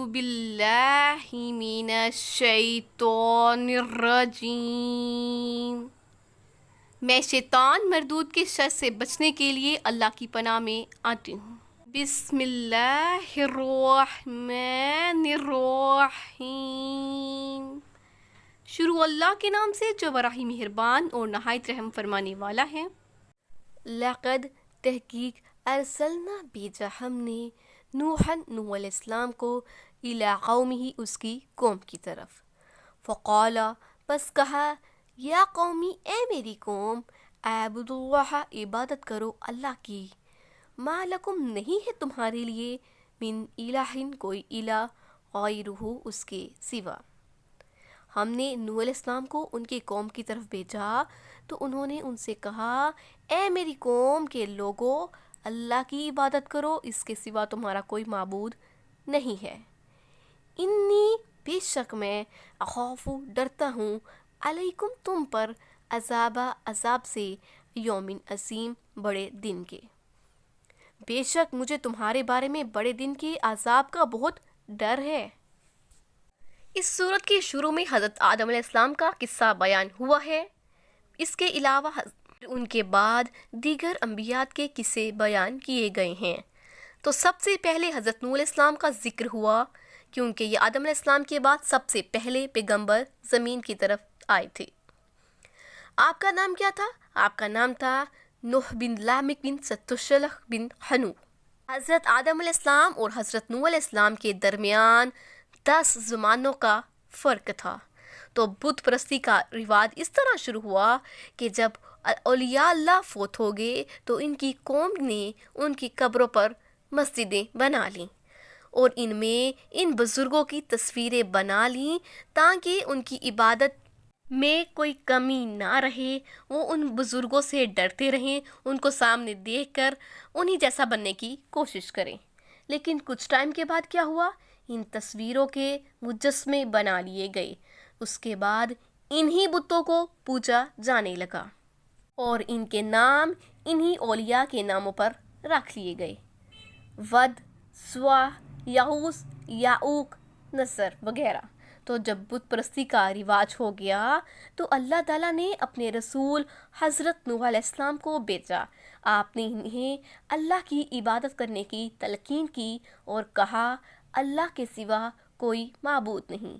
باللہ من الشیطان الرجیم۔ میں شیطان مردود کے شر سے بچنے کے لیے اللہ کی پناہ میں آتی ہوں۔ بسم اللہ الرحمن الرحیم۔ شروع اللہ کے نام سے جو بڑا ہی مہربان اور نہایت رحم فرمانے والا ہے۔ لقد تحقیق ارسلنا بھیجا ہم نے نوح علیہ السلام کو الی قومہ اس کی قوم کی طرف۔ فقال پس کہا یا قومی اے میری قوم اعبدوا اللہ عبادت کرو اللہ کی، ما لکم نہیں ہے تمہارے لیے من الہ کوئی الہ غیرہ اس کے سوا۔ ہم نے نوح علیہ السلام کو ان کی قوم کی طرف بھیجا تو انہوں نے ان سے کہا اے میری قوم کے لوگو اللہ کی عبادت کرو، اس کے سوا تمہارا کوئی معبود نہیں ہے۔ انی بے شک میں اخاف ڈرتا ہوں علیکم تم پر عذاب سے یومن عظیم بڑے دن کے، بے شک مجھے تمہارے بارے میں بڑے دن کے عذاب کا بہت ڈر ہے۔ اس سورت کے شروع میں حضرت آدم علیہ السلام کا قصہ بیان ہوا ہے۔ اس کے علاوہ ان کے بعد دیگر انبیاء کے قصے بیان کیے گئے ہیں۔ تو سب سے پہلے حضرت نوح علیہ السلام کا ذکر ہوا کیونکہ یہ آدم علیہ السلام کے بعد سب سے پہلے پیغمبر زمین کی طرف آئے تھے۔ آپ کا نام کیا تھا؟ آپ کا نام تھا نوح بن لامک بن ستوشلح بن حنو۔ حضرت آدم علیہ السلام اور حضرت نوح علیہ السلام کے درمیان 10 زمانوں کا فرق تھا۔ تو بت پرستی کا رواج اس طرح شروع ہوا کہ جب اولیاء اللہ فوت ہو گئے تو ان کی قوم نے ان کی قبروں پر مسجدیں بنا لیں اور ان میں ان بزرگوں کی تصویریں بنا لیں تاکہ ان کی عبادت میں کوئی کمی نہ رہے، وہ ان بزرگوں سے ڈرتے رہیں، ان کو سامنے دیکھ کر انہی جیسا بننے کی کوشش کریں۔ لیکن کچھ ٹائم کے بعد کیا ہوا؟ ان تصویروں کے مجسمے بنا لیے گئے، اس کے بعد انہی بتوں کو پوجا جانے لگا اور ان کے نام انہی اولیاء کے ناموں پر رکھ لیے گئے، ود، سوا، یغوث، یعوق، نصر وغیرہ۔ تو جب بت پرستی کا رواج ہو گیا تو اللہ تعالیٰ نے اپنے رسول حضرت نوح علیہ السلام کو بھیجا۔ آپ نے انہیں اللہ کی عبادت کرنے کی تلقین کی اور کہا اللہ کے سوا کوئی معبود نہیں،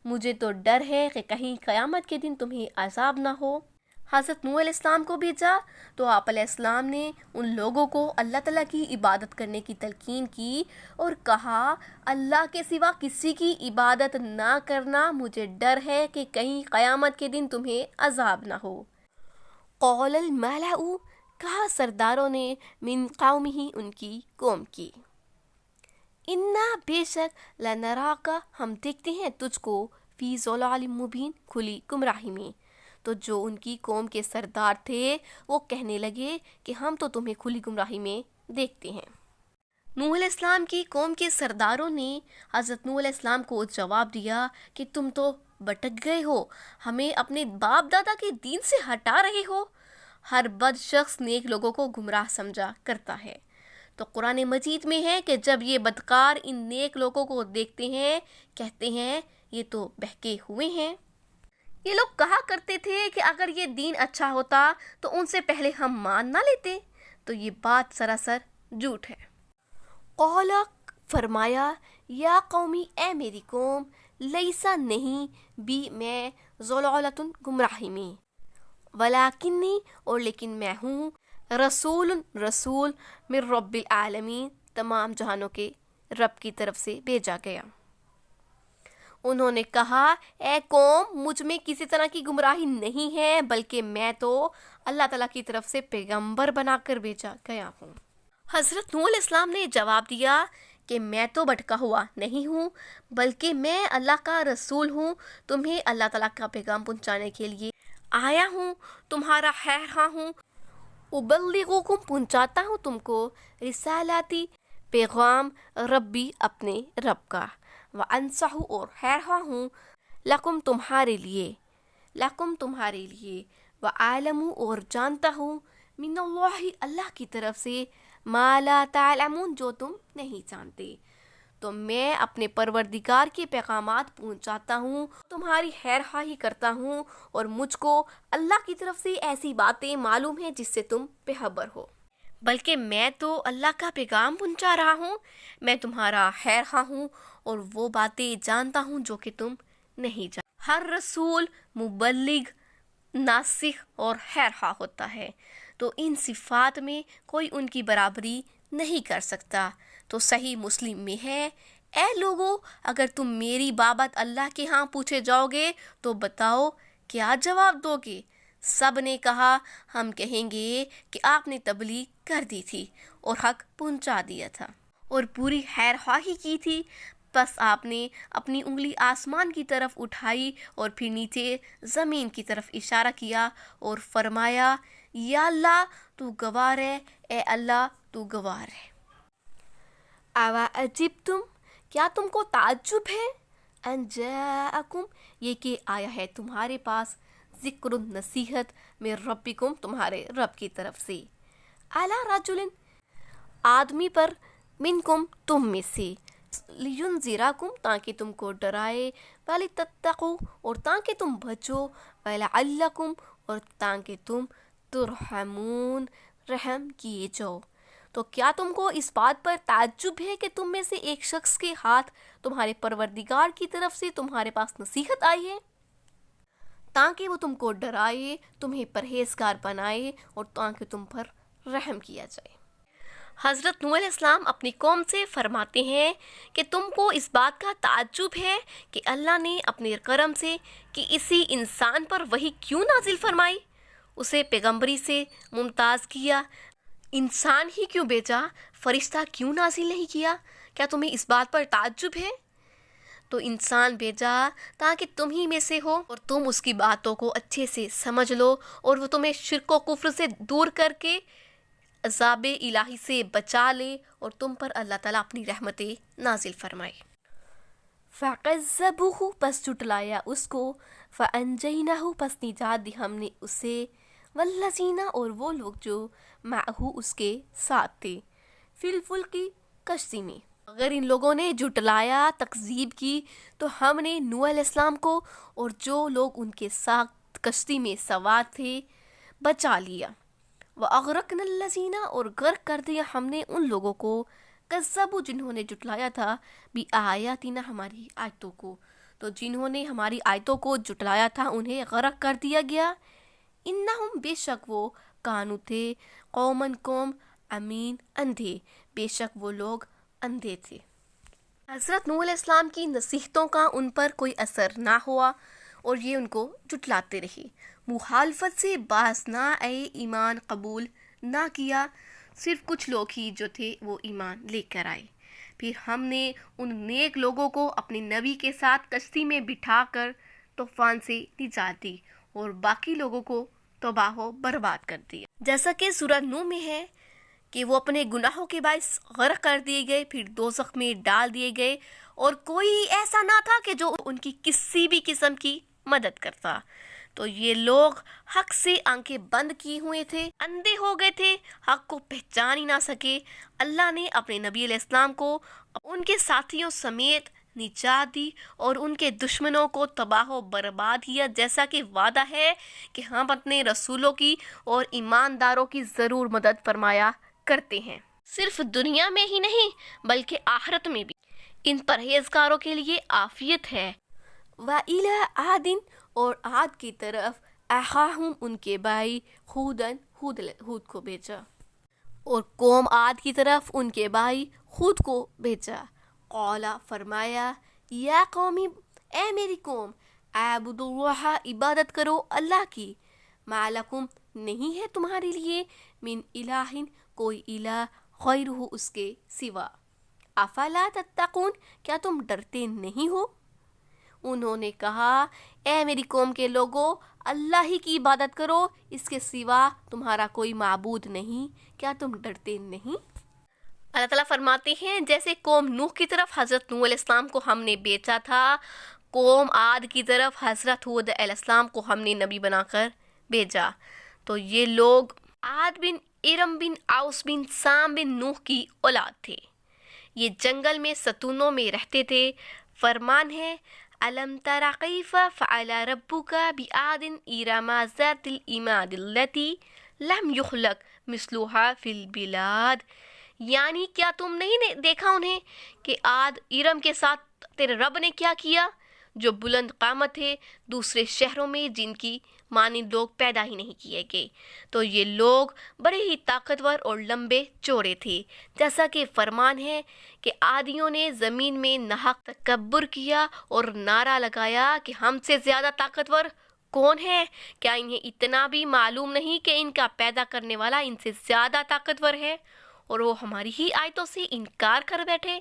مجھے تو ڈر ہے کہ کہیں قیامت کے دن تمہیں عذاب نہ ہو۔ حضرت نوح علیہ السلام کو بھیجا تو آپ علیہ السلام نے ان لوگوں کو اللہ تعالیٰ کی عبادت کرنے کی تلقین کی اور کہا اللہ کے سوا کسی کی عبادت نہ کرنا، مجھے ڈر ہے کہ کہیں قیامت کے دن تمہیں عذاب نہ ہو۔ قول الملأ کہا سرداروں نے من قومہ ان کی قوم کی، انا بے شک لنراک ہم دیکھتے ہیں تجھ کو فی ضلال مبین کھلی گمراہی میں۔ تو جو ان کی قوم کے سردار تھے وہ کہنے لگے کہ ہم تو تمہیں کھلی گمراہی میں دیکھتے ہیں۔ نوح علیہ السلام کی قوم کے سرداروں نے حضرت نوح علیہ السلام کو جواب دیا کہ تم تو بھٹک گئے ہو، ہمیں اپنے باپ دادا کے دین سے ہٹا رہے ہو۔ ہر بد شخص نیک لوگوں کو گمراہ سمجھا کرتا ہے۔ تو قرآن مجید میں ہے کہ جب یہ بدکار ان نیک لوگوں کو دیکھتے ہیں کہتے ہیں یہ تو بہکے ہوئے ہیں۔ یہ لوگ کہا کرتے تھے کہ اگر یہ دین اچھا ہوتا تو ان سے پہلے ہم مان نہ لیتے، تو یہ بات سراسر جھوٹ ہے۔ قال فرمایا یا قومی اے میری قوم لیسا نہیں بھی میں ضلالۃ گمراہی میں، ولیکنی اور لیکن میں ہوں رسول من رب العالمین تمام جہانوں کے رب کی طرف سے بھیجا گیا۔ انہوں نے کہا اے قوم مجھ میں کسی طرح کی گمراہی نہیں ہے بلکہ میں تو اللہ تعالیٰ کی طرف سے پیغمبر بنا کر بھیجا گیا ہوں۔ حضرت نوح علیہ السلام نے جواب دیا کہ میں تو بھٹکا ہوا نہیں ہوں بلکہ میں اللہ کا رسول ہوں، تمہیں اللہ تعالیٰ کا پیغام پہنچانے کے لیے آیا ہوں، تمہارا خیر خواہ ہوں۔ ابلغکم پہنچاتا ہوں تم کو رسالاتی پیغام ربی اپنے رب کا، وانصح اور خیر خواہ ہوں لکم تمہارے لیے، وعالم اور جانتا ہوں من اللہ اللہ کی طرف سے ما لا تعلمون جو تم نہیں جانتے۔ تو میں اپنے پروردگار کے پیغامات پہنچاتا ہوں، تمہاری خیر خواہی کرتا ہوں، اور مجھ کو اللہ کی طرف سے ایسی باتیں معلوم ہیں جس سے تم بے خبر ہو، بلکہ میں تو اللہ کا پیغام پہنچا رہا ہوں، میں تمہارا خیر خواہ ہوں اور وہ باتیں جانتا ہوں جو کہ تم نہیں جانتے۔ ہر رسول مبلغ، ناسخ اور خیر خواہ ہوتا ہے، تو ان صفات میں کوئی ان کی برابری نہیں کر سکتا۔ تو صحیح مسلم میں ہے، اے لوگو، اگر تم میری بابت اللہ کے ہاں پوچھے جاؤ گے تو بتاؤ کیا جواب دو گے؟ سب نے کہا، ہم کہیں گے کہ آپ نے تبلیغ کر دی تھی اور حق پہنچا دیا تھا اور پوری خیر خواہی کی تھی۔ بس آپ نے اپنی انگلی آسمان کی طرف اٹھائی اور پھر نیچے زمین کی طرف اشارہ کیا اور فرمایا، یا اللہ تو گواہ ہے، اے اللہ تو گواہ ہے۔ اَوَ عَجِبْتُمْ، کیا تم کو تعجب ہے؟ ان جاءکم، یہ کہ آیا ہے تمہارے پاس، ذکر نصیحت من ربکم، تمہارے رب کی طرف سے، علی رجل، آدمی پر، منکم، تم میں سے، لینذرکم، تاکہ تم کو ڈرائے، ولتتقوا، اور تاکہ تم بچو، ولعلکم، اور تاکہ تم ترحمون، رحم کیے جاؤ۔ تو کیا تم کو اس بات پر تعجب ہے کہ تم میں سے ایک شخص کے ہاتھ تمہارے پروردگار کی طرف سے تمہارے پاس نصیحت آئی ہے، تاکہ وہ تم کو ڈرائے، تمہیں پرہیزگار بنائے اور تاکہ تم پر رحم کیا جائے۔ حضرت نوح علیہ السلام اپنی قوم سے فرماتے ہیں کہ تم کو اس بات کا تعجب ہے کہ اللہ نے اپنے کرم سے کہ اسی انسان پر وحی کیوں نازل فرمائی، اسے پیغمبری سے ممتاز کیا، انسان ہی کیوں بھیجا، فرشتہ کیوں نازل نہیں کیا؟ کیا تمہیں اس بات پر تعجب ہے؟ تو انسان بھیجا تاکہ تم ہی میں سے ہو اور تم اس کی باتوں کو اچھے سے سمجھ لو اور وہ تمہیں شرک و کفر سے دور کر کے عذاب الہی سے بچا لے اور تم پر اللہ تعالیٰ اپنی رحمتیں نازل فرمائے۔ فَكَذَّبُوهُ، پس جھٹلایا اس کو، فَأَنجَيْنَاهُ، پس نجات دی ہم نے اسے، وَالَّذِينَ، اور وہ لوگ جو مَعَهُ اس کے ساتھ تھے، فِي الْفُلْكِ، کشتی میں۔ اگر ان لوگوں نے جھٹلایا، تکذیب کی، تو ہم نے نوح علیہ السلام کو اور جو لوگ ان کے ساتھ کشتی میں سوار تھے بچا لیا۔ وَأَغْرَقْنَا الَّذِينَ، اور غرق کر دیا ہم نے ان لوگوں کو، کذبوا، جنہوں نے جھٹلایا تھا، بِآیاتِنَا، ہماری آیتوں کو۔ تو جنہوں نے ہماری آیتوں کو جھٹلایا تھا انہیں غرق کر دیا گیا۔ انہم، بے شک وہ، کانو تھے، قومن، قوم، امین، اندھے، بے شک وہ لوگ اندھے تھے۔ حضرت نوح علیہ السلام کی نصیحتوں کا ان پر کوئی اثر نہ ہوا اور یہ ان کو جھٹلاتے رہے، مخالفت سے باز نہ آئے، ایمان قبول نہ کیا، صرف کچھ لوگ ہی جو تھے وہ ایمان لے کر آئے۔ پھر ہم نے ان نیک لوگوں کو اپنے نبی کے ساتھ کشتی میں بٹھا کر طوفان سے نجات دی اور باقی لوگوں کو تباہ و برباد کر دیا، جیسا کہ سورہ نوح میں ہے کہ وہ اپنے گناہوں کے باعث غرق کر دیے گئے، پھر دوزخ میں ڈال دیے گئے اور کوئی ایسا نہ تھا کہ جو ان کی کسی بھی قسم کی مدد کرتا۔ تو یہ لوگ حق سے آنکھیں بند کیے ہوئے تھے، اندھے ہو گئے تھے، حق کو پہچان ہی نہ سکے۔ اللہ نے اپنے نبی علیہ السلام کو ان کے ساتھیوں سمیت نجات دی اور ان کے دشمنوں کو تباہ و برباد کیا، جیسا کہ وعدہ ہے کہ ہم اپنے رسولوں کی اور ایمانداروں کی ضرور مدد فرمایا کرتے ہیں، صرف دنیا میں ہی نہیں بلکہ آخرت میں بھی ان پرہیزگاروں کے لیے عافیت ہے۔ وَإِلَىٰ عَادٍ، اور عاد کی طرف، أَخَاهُمْ، ان کے بھائی، ہود کو بھیجا، اور قوم عاد کی طرف ان کے بھائی ہود کو بھیجا۔ قال، فرمایا، یا قومی، اے میری قوم، اعبدوا اللہ، عبادت کرو اللہ کی، ما لکم، نہیں ہے تمہارے لیے، من الہ، کوئی الہ، غیرہ، اس کے سوا، افلا تتقون، کیا تم ڈرتے نہیں ہو؟ انہوں نے کہا، اے میری قوم کے لوگو، اللہ ہی کی عبادت کرو، اس کے سوا تمہارا کوئی معبود نہیں، کیا تم ڈرتے نہیں؟ اللہ تعالیٰ فرماتے ہیں جیسے قوم نوح کی طرف حضرت نوح علیہ السلام کو ہم نے بھیجا تھا، قوم عاد کی طرف حضرت ہود علیہ السلام کو ہم نے نبی بنا کر بھیجا۔ تو یہ لوگ عاد بن ارم بن اوس بن سام بن نوح کی اولاد تھے۔ یہ جنگل میں ستونوں میں رہتے تھے۔ فرمان ہے أَلَمْ تَرَ كَيْفَ فَعَلَ رَبُّكَ بِعَادٍ إِرَمَ ذَاتِ الْعِمَادِ الَّتِي لَمْ يُخْلَقْ مِثْلُهَا فِي الْبِلَادِ، یعنی کیا تم نہیں دیکھا انہیں کہ عاد ارم کے ساتھ تیرے رب نے کیا کیا، جو بلند قامت ہے دوسرے شہروں میں جن کی مانند لوگ پیدا ہی نہیں کیے گئے۔ تو یہ لوگ بڑے ہی طاقتور اور لمبے چوڑے تھے، جیسا کہ فرمان ہے کہ عادیوں نے زمین میں ناحق تکبر کیا اور نعرہ لگایا کہ ہم سے زیادہ طاقتور کون ہے؟ کیا انہیں اتنا بھی معلوم نہیں کہ ان کا پیدا کرنے والا ان سے زیادہ طاقتور ہے، اور وہ ہماری ہی آیتوں سے انکار کر بیٹھے۔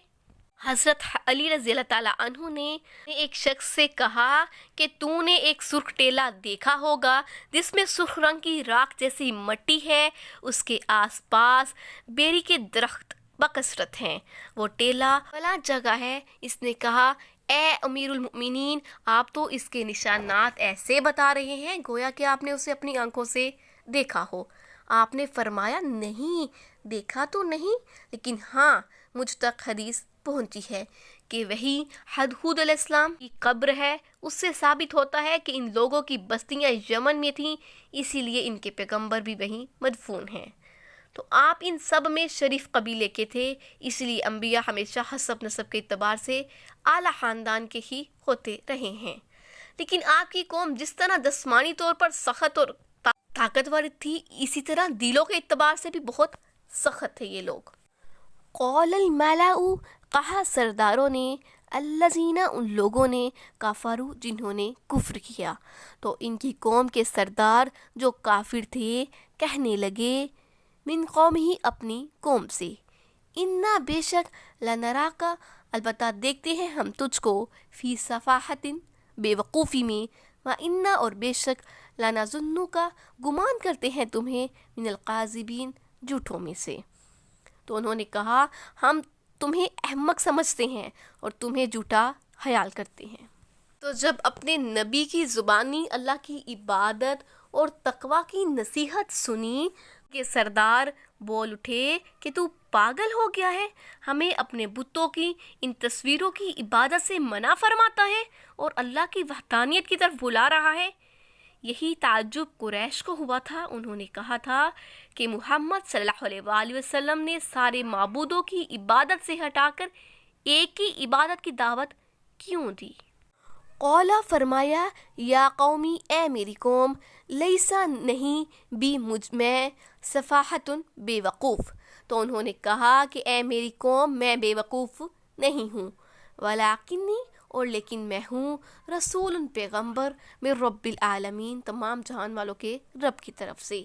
حضرت علی رضی اللہ تعالیٰ عنہ نے ایک شخص سے کہا کہ تو نے ایک سرخ ٹیلا دیکھا ہوگا جس میں سرخ رنگ کی راکھ جیسی مٹی ہے، اس کے آس پاس بیری کے درخت بکثرت ہیں، وہ ٹیلا فلاں جگہ ہے۔ اس نے کہا اے امیر المؤمنین، آپ تو اس کے نشانات ایسے بتا رہے ہیں گویا کہ آپ نے اسے اپنی آنکھوں سے دیکھا ہو۔ آپ نے فرمایا نہیں، دیکھا تو نہیں، لیکن ہاں مجھ تک حدیث پہنچی ہے کہ وہی ہدہد علیہ السلام کی قبر ہے۔ اس سے ثابت ہوتا ہے کہ ان لوگوں کی بستیاں یمن میں تھیں، اسی لیے ان کے پیغمبر بھی وہیں مدفون ہیں۔ تو آپ ان سب میں شریف قبیلے کے تھے، اس لیے انبیاء ہمیشہ حسب نسب کے اعتبار سے اعلیٰ خاندان کے ہی ہوتے رہے ہیں، لیکن آپ کی قوم جس طرح جسمانی طور پر سخت اور طاقتور تھی، اسی طرح دلوں کے اعتبار سے بھی بہت سخت تھے یہ لوگ۔ قول الملأ، کہا سرداروں نے، الذین، ان لوگوں نے، کفروا، جنہوں نے کفر کیا۔ تو ان کی قوم کے سردار جو کافر تھے کہنے لگے من قومہ، اپنی قوم سے، انا، بے شک، لنراک، البتہ دیکھتے ہیں ہم تجھ کو، فی صفاحۃ، بے وقوفی میں، وانا، اور بے شک، لنظنک، گمان کرتے ہیں تمہیں، من القاذبین، جھوٹوں میں سے۔ تو انہوں نے کہا ہم تمہیں احمق سمجھتے ہیں اور تمہیں جھوٹا خیال کرتے ہیں۔ تو جب اپنے نبی کی زبانی اللہ کی عبادت اور تقوی کی نصیحت سنی کہ سردار بول اٹھے کہ تو پاگل ہو گیا ہے، ہمیں اپنے بتوں کی ان تصویروں کی عبادت سے منع فرماتا ہے اور اللہ کی وحدانیت کی طرف بلا رہا ہے۔ یہی تعجب قریش کو ہوا تھا۔ انہوں نے کہا تھا کہ محمد صلی اللہ علیہ وآلہ وسلم نے سارے معبودوں کی عبادت سے ہٹا کر ایک ہی عبادت کی دعوت کیوں دی؟ قولا، فرمایا، یا قومی، اے میری قوم، لیسا، نہیں، بھی مجھ میں، صفاحت، بے وقوف۔ تو انہوں نے کہا کہ اے میری قوم، میں بے وقوف نہیں ہوں، ولیکنی، اور لیکن میں ہوں، رسول، پیغمبر، من رب العالمین، تمام جہان والوں کے رب کی طرف سے۔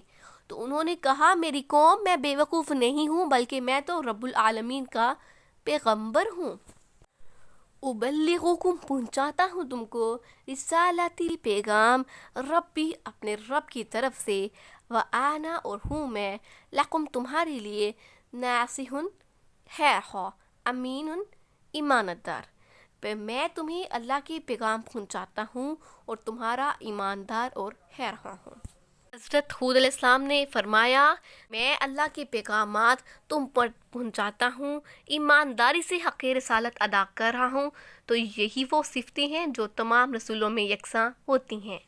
تو انہوں نے کہا میری قوم، میں بے وقوف نہیں ہوں بلکہ میں تو رب العالمین کا پیغمبر ہوں۔ ابلغکم، پہنچاتا ہوں تم کو، رسالاتی، پیغام، ربی، اپنے رب کی طرف سے، وانا، اور ہوں میں، لکم، تمہارے لیے، ناصح، خیر خواہ، امین، ایمانت دار۔ میں تمہیں اللہ کے پیغام پہنچاتا ہوں اور تمہارا ایماندار اور خیر خواہ ہوں۔ حضرت ہود علیہ السلام نے فرمایا میں اللہ کے پیغامات تم پر پہنچاتا ہوں، ایمانداری سے حق رسالت ادا کر رہا ہوں۔ تو یہی وہ صفتیں ہیں جو تمام رسولوں میں یکساں ہوتی ہیں،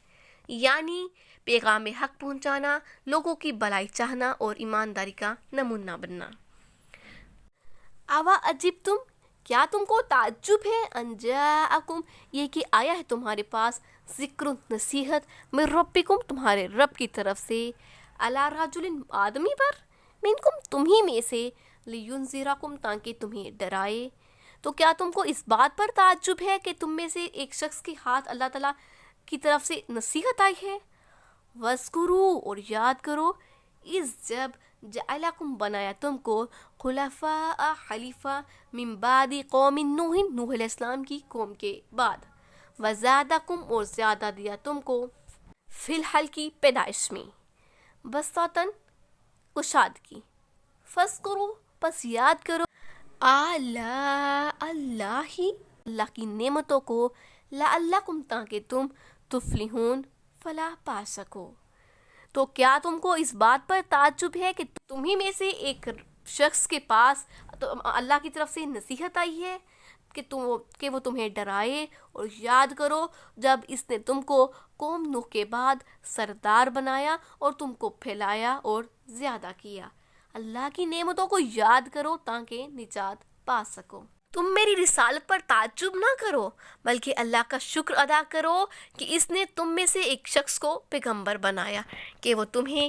یعنی پیغام حق پہنچانا، لوگوں کی بھلائی چاہنا اور ایمانداری کا نمونہ بننا۔ اوا عجبتم، کیا تم کو تعجب ہے، ان جاءکم، یہ کہ آیا ہے تمہارے پاس، ذکر، نصیحت، من ربکم، تمہارے رب کی طرف سے، علی رجل، آدمی پر، منکم، تمہیں میں سے، لینذرکم، تاکہ تمہیں ڈرائے۔ تو کیا تم کو اس بات پر تعجب ہے کہ تم میں سے ایک شخص کے ہاتھ اللہ تعالیٰ کی طرف سے نصیحت آئی ہے؟ وَاذْکُرُوا، اور یاد کرو، اس جب جعلکم، بنایا تم کو، خلفاء، خلیفہ، من بعد قوم نوح، نوح علیہ السلام کی قوم کے بعد، وزادکم، اور زیادہ دیا تم کو، فی الخلق، کی پیدائش میں، بسطۃ، کشادگی، فاذکروا، پس یاد کرو، آلاء اللہ، اللہ کی نعمتوں کو، لعلکم، تاکہ تم تفلحون، فلاح پا سکو۔ تو کیا تم کو اس بات پر تعجب ہے کہ تمہیں میں سے ایک شخص کے پاس اللہ کی طرف سے نصیحت آئی ہے کہ وہ تمہیں ڈرائے، اور یاد کرو جب اس نے تم کو قوم نوح کے بعد سردار بنایا اور تم کو پھیلایا اور زیادہ کیا۔ اللہ کی نعمتوں کو یاد کرو تاکہ نجات پا سکو۔ تم میری رسالت پر تعجب نہ کرو، بلکہ اللہ کا شکر ادا کرو کہ اس نے تم میں سے ایک شخص کو پیغمبر بنایا کہ وہ تمہیں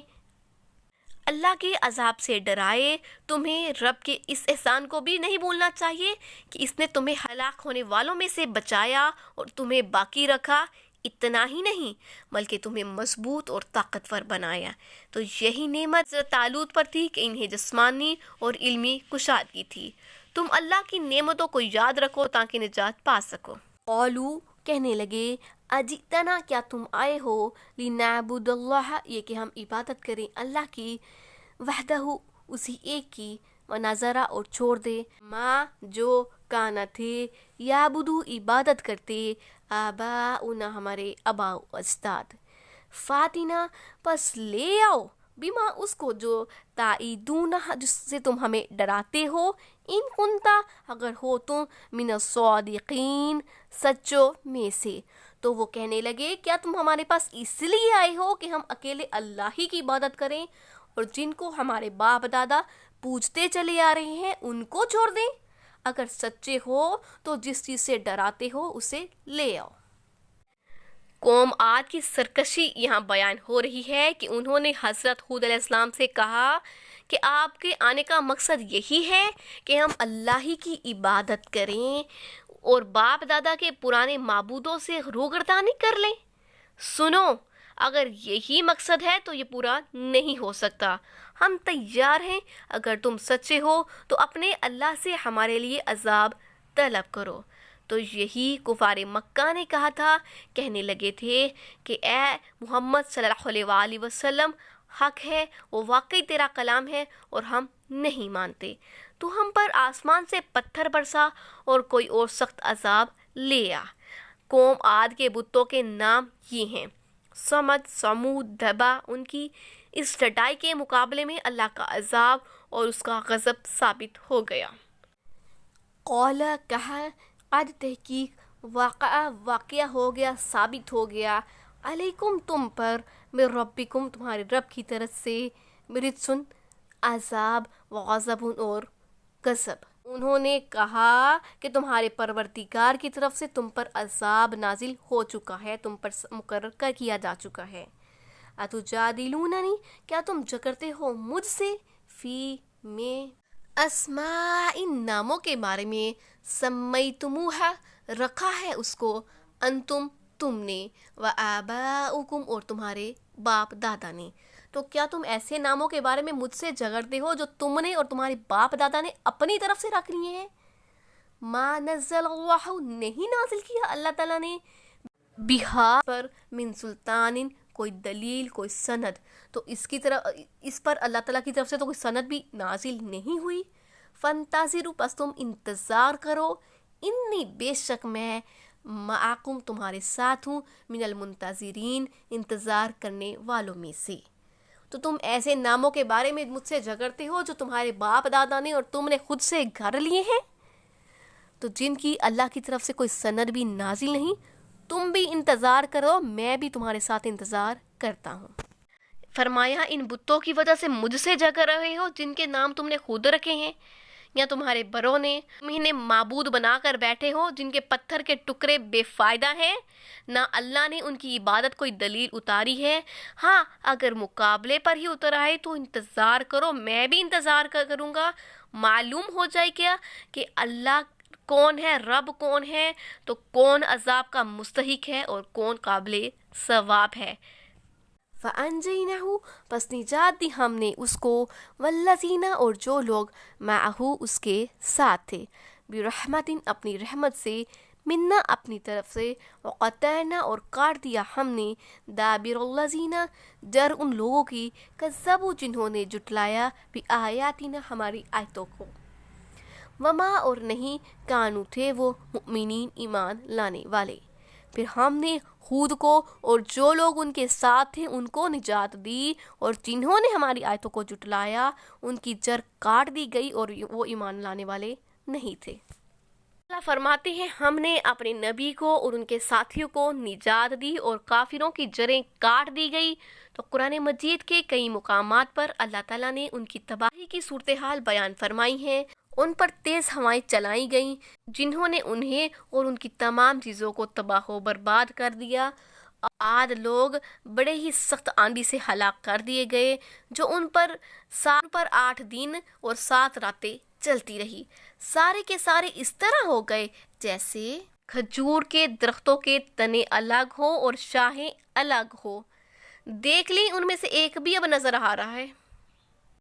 اللہ کے عذاب سے ڈرائے۔ تمہیں رب کے اس احسان کو بھی نہیں بھولنا چاہیے کہ اس نے تمہیں ہلاک ہونے والوں میں سے بچایا اور تمہیں باقی رکھا۔ اتنا ہی نہیں بلکہ تمہیں مضبوط اور طاقتور بنایا۔ تو یہی نعمت طالوت پر تھی کہ انہیں جسمانی اور علمی کشادگی تھی۔ تم اللہ کی نعمتوں کو یاد رکھو تاکہ نجات پا سکو۔ قولو کہنے لگے اجئتنا کیا تم آئے ہو لنعبد اللہ یہ کہ ہم عبادت کریں اللہ کی وحدہ اسی ایک کی ونذرا اور چھوڑ دے ما جو کانا تھے یعبدو عبادت کرتے آباؤنا ہمارے آباء و اجداد فاتنا پس لے آؤ بما اس کو جو تعیدون جس سے تم ہمیں ڈراتے ہو ان کنتا اگر ہو تم من الصادقین سچوں میں سے۔ تو وہ کہنے لگے کیا تم ہمارے پاس اس لیے آئے ہو کہ ہم اکیلے اللہ ہی کی عبادت کریں اور جن کو ہمارے باپ دادا پوجتے چلے آ رہے ہیں ان کو چھوڑ دیں؟ اگر سچے ہو تو جس چیز سے ڈراتے ہو اسے لے آؤ۔ قوم عاد کی سرکشی یہاں بیان ہو رہی ہے کہ انہوں نے حضرت ہود علیہ السلام سے کہا کہ آپ کے آنے کا مقصد یہی ہے کہ ہم اللہ ہی کی عبادت کریں اور باپ دادا کے پرانے معبودوں سے روگردانی کر لیں۔ سنو، اگر یہی مقصد ہے تو یہ پورا نہیں ہو سکتا۔ ہم تیار ہیں، اگر تم سچے ہو تو اپنے اللہ سے ہمارے لیے عذاب طلب کرو۔ تو یہی کفار مکہ نے کہا تھا، کہنے لگے تھے کہ اے محمد صلی اللہ علیہ وآلہ وسلم حق ہے، وہ واقعی تیرا کلام ہے اور ہم نہیں مانتے۔ تو ہم پر آسمان سے پتھر برسا اور کوئی اور سخت عذاب لے آ۔ قوم عاد کے بتوں کے نام یہ ہیں سمد، سمود، دبا۔ ان کی اس ڈٹائی کے مقابلے میں اللہ کا عذاب اور اس کا غضب ثابت ہو گیا۔ قال کہا قد تحقیق واقعہ ہو گیا، ثابت ہو گیا علیکم تم پر من ربکم تمہارے رب کی طرف سے رجسن عذاب وغضب اور غضب۔ انہوں نے کہا کہ تمہارے پروردگار کی طرف سے تم پر عذاب نازل ہو چکا ہے، تم پر مقرر کر کیا جا چکا ہے۔ اتجادلوننی کیا تم جھگڑتے ہو مجھ سے فی میں اسماء ان ناموں کے بارے میں سمیتموہا رکھا ہے اس کو انتم تم نے وآباؤکم اور تمہارے باپ دادا نے۔ تو کیا تم ایسے ناموں کے بارے میں مجھ سے جھگڑتے ہو جو تم نے اور تمہارے باپ دادا نے اپنی طرف سے رکھ لیے ہیں؟ ما نزل اللہ نہیں نازل کیا اللہ تعالیٰ نے بہا پر من سلطان کوئی دلیل، کوئی سند، تو اس پر اللہ تعالیٰ کی طرف سے تو کوئی سند بھی نازل نہیں ہوئی۔ فانتظروا پس تم انتظار کرو، انی بے شک میں معکم تمہارے ساتھ ہوں، من المنتظرین انتظار کرنے والوں میں سے۔ تو تم ایسے ناموں کے بارے میں مجھ سے جھگڑتے ہو جو تمہارے باپ دادا نے اور تم نے خود سے گھڑ لیے ہیں، تو جن کی اللہ کی طرف سے کوئی سند بھی نازل نہیں۔ تم بھی انتظار کرو، میں بھی تمہارے ساتھ انتظار کرتا ہوں۔ فرمایا ان بتوں کی وجہ سے مجھ سے جھگڑ رہے ہو جن کے نام تم نے خود رکھے ہیں، یا تمہارے بڑوں نے انہیں معبود بنا کر بیٹھے ہو جن کے پتھر کے ٹکڑے بے فائدہ ہیں، نہ اللہ نے ان کی عبادت کوئی دلیل اتاری ہے۔ ہاں اگر مقابلے پر ہی اتر آئے تو انتظار کرو، میں بھی انتظار کروں گا۔ معلوم ہو جائے کیا کہ اللہ کون ہے، رب کون ہے، تو کون عذاب کا مستحق ہے اور کون قابل ثواب ہے۔ فَأَنْجَيْنَاهُ پس نجات دی ہم نے اس کو والذین اور جو لوگ معہو اس کے ساتھ تھے برحمت اپنی رحمت سے منا اپنی طرف سے وقطعنا اور کاٹ دیا ہم نے دابر الذین جر ان لوگوں کی کذبوا جنہوں نے جھٹلایا بآیاتنا ہماری آیتوں کو وما اور نہیں کانو تھے وہ مؤمنین ایمان لانے والے۔ پھر ہم نے ہود کو اور جو لوگ ان کے ساتھ تھے ان کو نجات دی، اور جنہوں نے ہماری آیتوں کو جھٹلایا ان کی جڑ کاٹ دی گئی اور وہ ایمان لانے والے نہیں تھے۔ اللہ فرماتے ہیں ہم نے اپنے نبی کو اور ان کے ساتھیوں کو نجات دی اور کافروں کی جڑیں کاٹ دی گئی۔ تو قرآن مجید کے کئی مقامات پر اللہ تعالیٰ نے ان کی تباہی کی صورتحال بیان فرمائی ہیں۔ ان پر تیز ہوائیں چلائی گئیں جنہوں نے انہیں اور ان کی تمام چیزوں کو تباہ و برباد کر دیا۔ عاد لوگ بڑے ہی سخت آندھی سے ہلاک کر دیے گئے جو ان پر 8 دن اور 7 راتیں چلتی رہی۔ سارے کے سارے اس طرح ہو گئے جیسے کھجور کے درختوں کے تنے الگ ہو اور شاخیں الگ ہو۔ دیکھ لیں ان میں سے ایک بھی اب نظر آ رہا ہے۔